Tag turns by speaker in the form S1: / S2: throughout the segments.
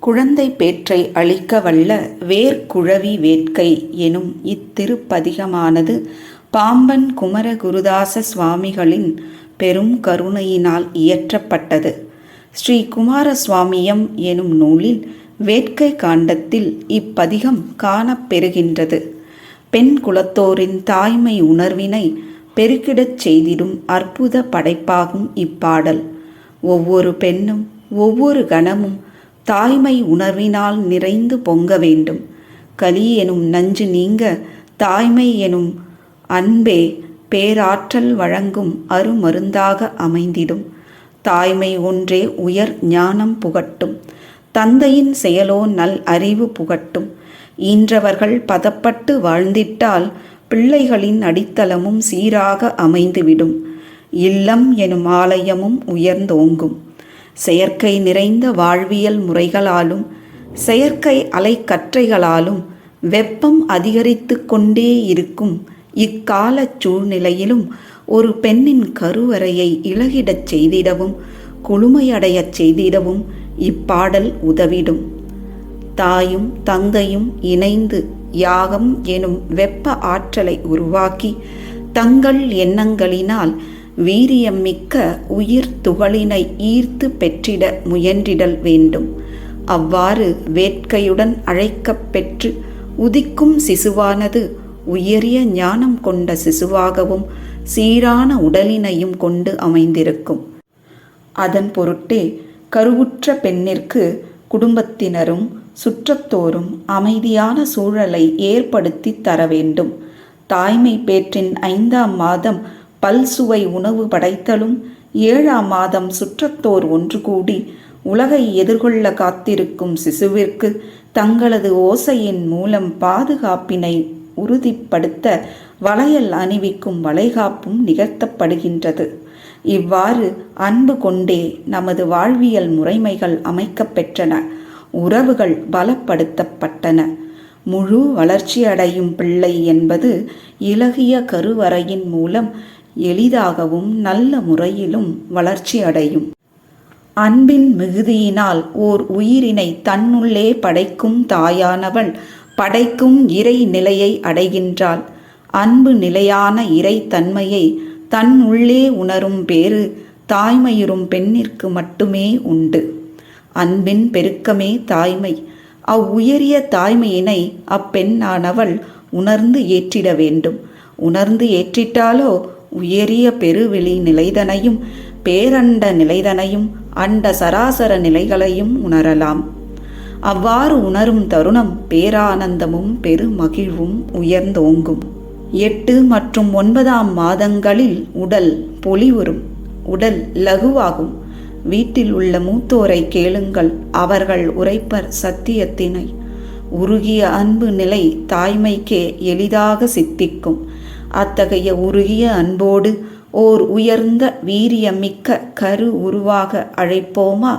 S1: குழந்தை பேற்றை அளிக்க வல்ல வேர்க்குழவி வேட்கை எனும் இத்திருப்பதிகமானது பாம்பன் குமர குருதாச சுவாமிகளின் பெரும் கருணையினால் இயற்றப்பட்டது. ஸ்ரீ குமார சுவாமியம் எனும் நூலில் வேட்கை காண்டத்தில் இப்பதிகம் காணப்பெறுகின்றது. பெண் குலத்தோரின் தாய்மை உணர்வினை பெருக்கிடச் செய்திடும் அற்புத படைப்பாகும் இப்பாடல். ஒவ்வொரு பெண்ணும் ஒவ்வொரு கணமும் தாய்மை உணர்வினால் நிறைந்து பொங்க வேண்டும். கலி எனும் நஞ்சு நீங்க தாய்மை எனும் அன்பே பேராற்றல் வழங்கும் அருமருந்தாக அமைந்திடும். தாய்மை ஒன்றே உயர் ஞானம் புகட்டும். தந்தையின் செயலோ நல் அறிவு புகட்டும். ஈன்றவர்கள் பதப்பட்டு வாழ்ந்திட்டால் பிள்ளைகளின் அடித்தளமும் சீராக அமைந்துவிடும். இல்லம் எனும் ஆலயமும் உயர்ந்தோங்கும். செயற்கை நிறைந்த வாழ்வியல் முறைகளாலும் செயற்கை அலைக்கற்றைகளாலும் வெப்பம் அதிகரித்து கொண்டே இருக்கும் இக்கால சூழ்நிலையிலும் ஒரு பெண்ணின் கருவறையை இளகிடச் செய்திடவும் குளுமையடையச் செய்திடவும் இப்பாடல் உதவிடும். தாயும் தந்தையும் இணைந்து யாகம் எனும் வெப்ப ஆற்றலை உருவாக்கி தங்கள் எண்ணங்களினால் வீரியமிக்க உயிர் துகளினை ஈர்த்து பெற்றிட முயன்றிடல் வேண்டும். அவ்வாறு வேட்கையுடன் அழைக்கப் பெற்று உதிக்கும் சிசுவானது உயரிய ஞானம் கொண்ட சிசுவாகவும் சீரான உடலினையும் கொண்டு அமைந்திருக்கும். அதன் பொருட்டே கருவுற்ற பெண்ணிற்கு குடும்பத்தினரும் சுற்றத்தோரும் அமைதியான சூழலை ஏற்படுத்தி தர வேண்டும். தாய்மை பேற்றின் 5ஆம் மாதம் பல்சுவை உணவு படைத்தலும் 7ஆம் மாதம் சுற்றத்தோர் ஒன்று கூடி உலகை எதிர்கொள்ள காத்திருக்கும் சிசுவிற்கு தங்களது ஓசையின் மூலம் பாதுகாப்பினை உறுதிப்படுத்த வளையல் அணிவிக்கும் வளைகாப்பும் நிகழ்த்தப்படுகின்றது. இவ்வாறு அன்பு கொண்டே நமது வாழ்வியல் முறைமைகள் அமைக்கப்பெற்றன. உறவுகள் பலப்படுத்தப்பட்டன. முழு வளர்ச்சியடையும் பிள்ளை என்பது இலகிய கருவறையின் மூலம் எளிதாகவும் நல்ல முறையிலும் வளர்ச்சியடையும். அன்பின் மிகுதியினால் ஓர் உயிரினை தன்னுள்ளே படைக்கும் தாயானவள் படைக்கும் இறை நிலையை அடைகின்றாள். அன்பு நிலையான இறை தன்மையை தன் உள்ளே உணரும் பேறு தாய்மையுறும் பெண்ணிற்கு மட்டுமே உண்டு. அன்பின் பெருக்கமே தாய்மை. அவ்வுயரிய தாய்மையினை அப்பெண்ணானவள் உணர்ந்து ஏற்றிட வேண்டும். உணர்ந்து ஏற்றிட்டாலோ உயரிய பெருவெளி நிலைதனையும் பேரண்ட நிலைதனையும் அண்ட சராசர நிலைகளையும் உணரலாம். அவ்வாறு உணரும் தருணம் பேரானந்தமும் பெருமகிழ்வும் உயர்ந்தோங்கும். 8 மற்றும் 9ஆம் மாதங்களில் உடல் பொலிவுறும். உடல் லகுவாகும். வீட்டில் உள்ள மூத்தோரை கேளுங்கள், அவர்கள் உரைப்பர் சத்தியத்தினை. உருகிய அன்பு நிலை தாய்மைக்கே எளிதாக சித்திக்கும். அத்தகைய உருகிய அன்போடு ஓர் உயர்ந்த வீரியமிக்க கரு உருவாக அழைப்போமா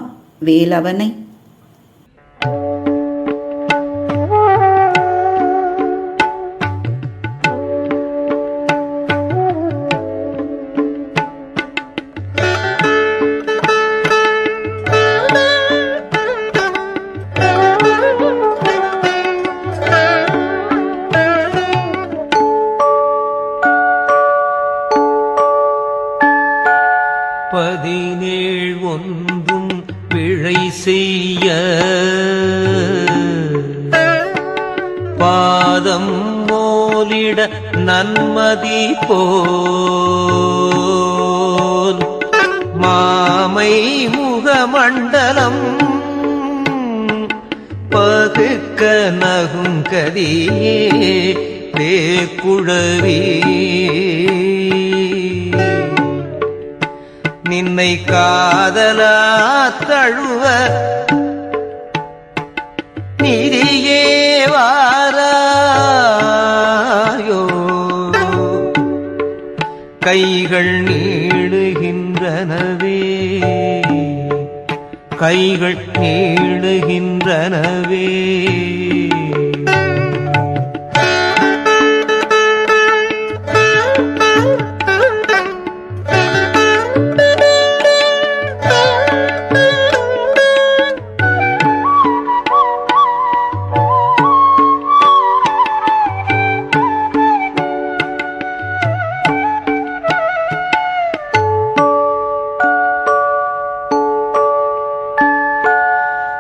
S1: வேலவனை.
S2: ஒன்றும் பிழை செய்ய பாதம் மோலிட நன்மதி போல் மாமை முகமண்டலம் பகுக்க நகுங்கதியே வேக்குழவி நின்னை காதலா தழுவ நிதியே வாராயோ. கைகள் நீளுகின்றனவே கைகள் நீளுகின்றனவே.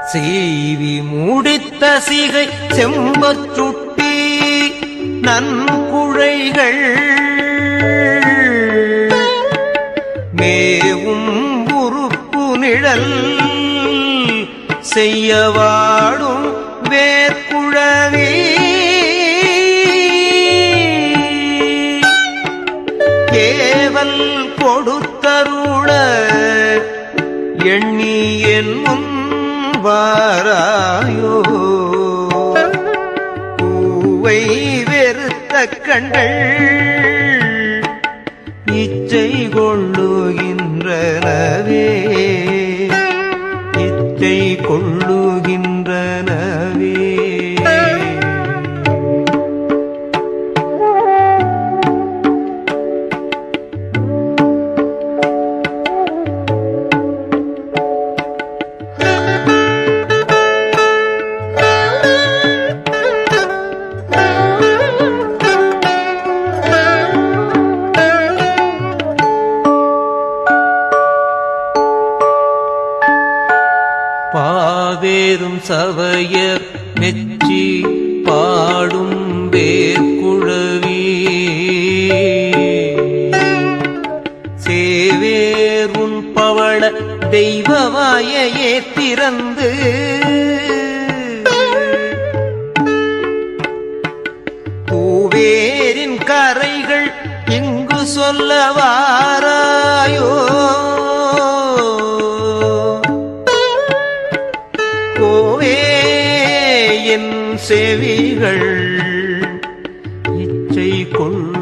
S2: செய்வி முடித்த சிகை செம்பச்சுட்டி நன்குழைகள் மேவும் உறுப்பு நிழல் செய்ய வாடும் வேற்குழவி ஏவல் கொடுத்தருள எண்ணி என் முன் வாராயோ பூவை வெறுத்த கண்கள் இச்சை கொள்ளுகின்றனவே இச்சை கொள்ளுகின்றனவே பாவேரும் சவையர் மெச்சி பாடும் வேற்குழவி சேவேருன் பவள தெய்வவாயையே திறந்து பூவேரின் கரைகள் இங்கு சொல்ல வாராயோ என் செவிகள் இச்சை கொள்ளுகின்றனவே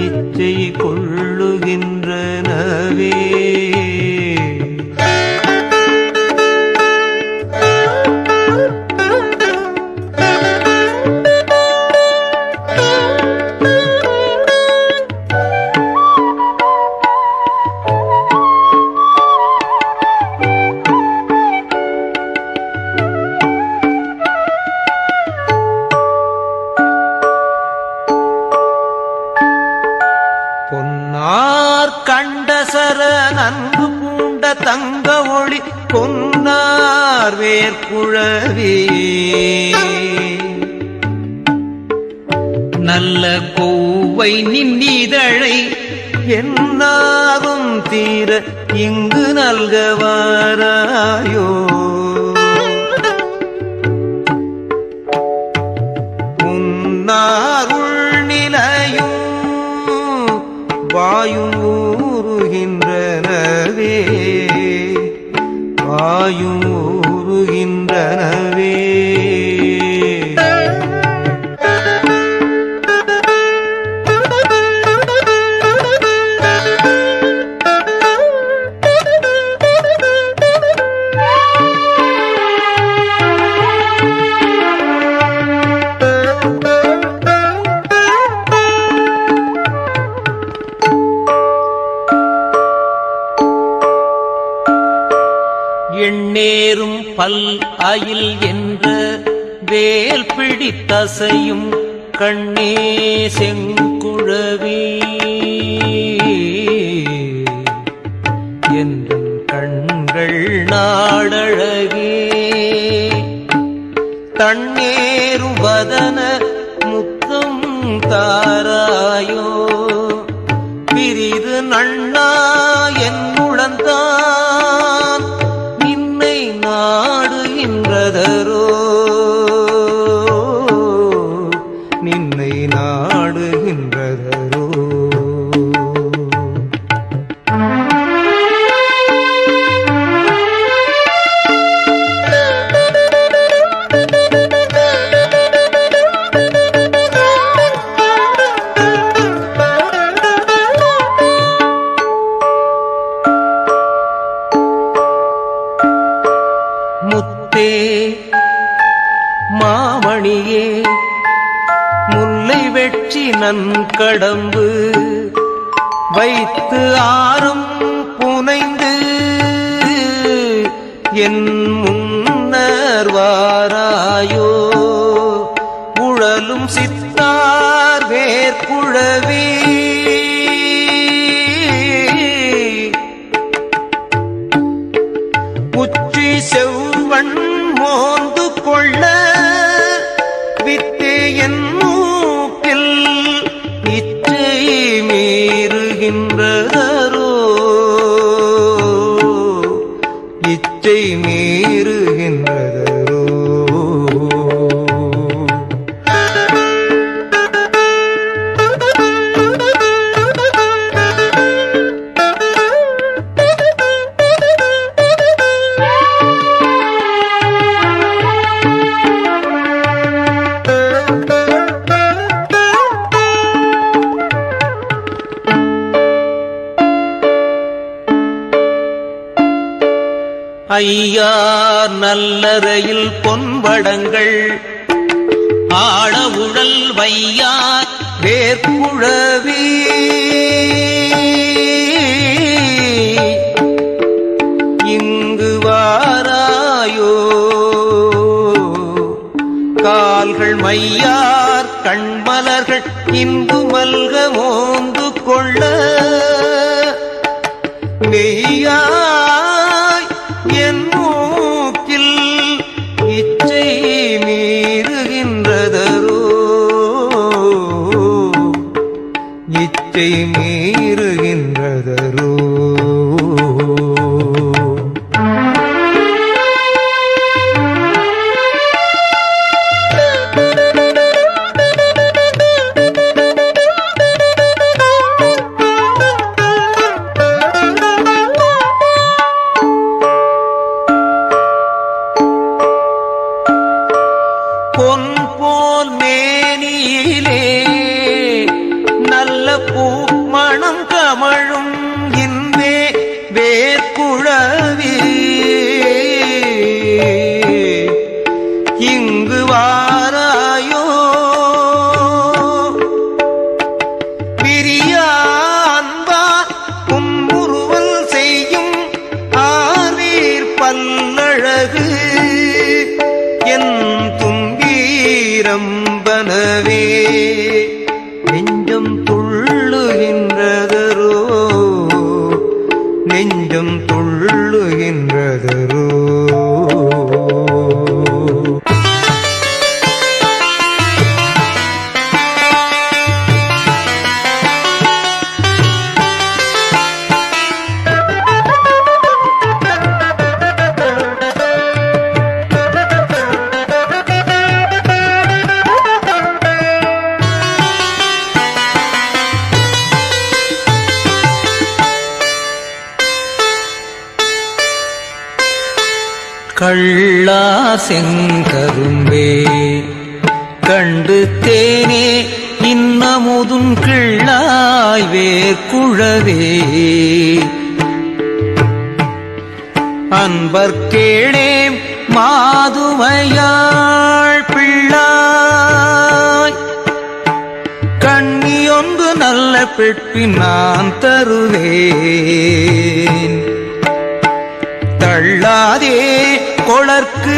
S2: இச்சை கொள்ளுகின்றனவே பொன்னார் கண்டசர நன்கு பூண்ட தங்க ஒளி பொன்னார் வேற்குழவி நல்ல கோவை நின்னிதழை என்னாகும் தீர இங்கு நல்கவாராயோ உன்னாருள் நிலையும் வாயும் ஊறுகின்றனவே வாயும் ஊறுகின்றனவே எண்ணேரும் பல் அயில் என்ற வேல் பிடித்தசையும் கண்ணே செங்குழவி என்ற கண்கள் நாடழகே தண்ணேரும் வதன முத்தம் தாராயோ பிரிது நண்ணா என் உளந்தான் நின்னை நாடுகின்றதரோ நின்னை நாடுகின்றதரோ முத்தே மாமணியே முல்லை வெட்சி நன்கடம்பு வைத்து ஆரம் புனைந்து என் முன்னர் வாராயோ உழலும் சித்தார் வேற்குழவி இச்சை மீறுகின்றதரோ. ஐயா நல்லறையில் பொன்படங்கள் ஆட உழல் வையார் வேர்க்குழவி இங்கு வாராயோ கால்கள் மையார் கண்மலர்கள் இன்பு மல்க மோந்து கொள்ள மெய்யாய் என் மூக்கில் இச்சை மீறுகின்றதரோ. இச்சை மீறுகின்றதரோ. பொன் போல் மேனியிலே நல்ல பூமணம் கமழும் இன்பே வேர்க்குழவி இங்கு வாராயோ பிரியான்பார் புன்முறுவல் செய்யும் ஆர்வீர் பல்லழகு என் ரம்பனவே நெஞ்சம் துள்ளுகின்றதரோ. நெஞ்சம் துள்ளுகின்றதரோ. கள்ளா செங்கரும்பே கண்டு தேனே இன்னமுதும் கிள்ளாய் வேர்க்குழவே அன்பர் கேளேம் மாதுமையாள் பிள்ளாய் கண்ணியொன்று நல்ல பெட்பின் நான் தருவேன். தள்ளாதே கொளர்க்கு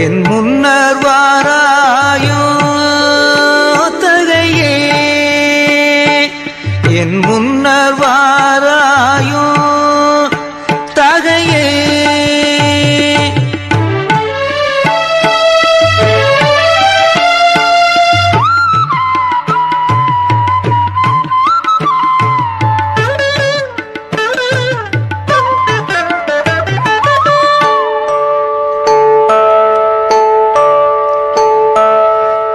S2: என் முன்னர் வாராயோ தகையே என் முன்னர் வாராயோ தகையே.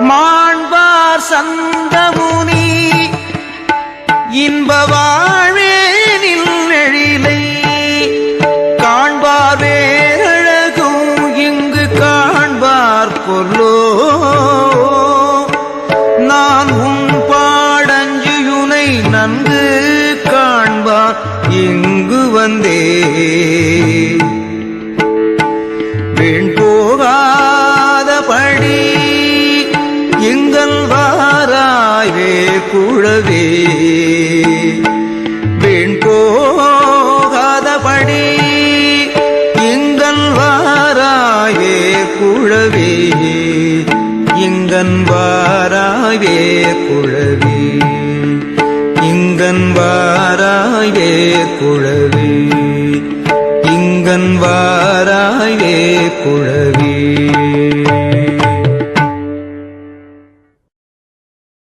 S2: மாண்பார் சந்தமுனி இன்ப வாழ்வேனில் எழிலை காண்பார் வேழகும் இங்கு காண்பார் கொல்லோ. நான் உன் பாடஞ்சுயுனை நன்கு காண்பார் இங்கு வந்தே வேண் போகாதபடி எங்கள் வாராய் வேர்க்குழவே வேண் போகாதபடி எங்கள் வாராய் வேர்க்குழவே இங்கன் வாராய் வேர்க்குழவே இங்கன் வாராய் வேர்க்குழவே இங்கன் வாராய் வேர்க்குழவே.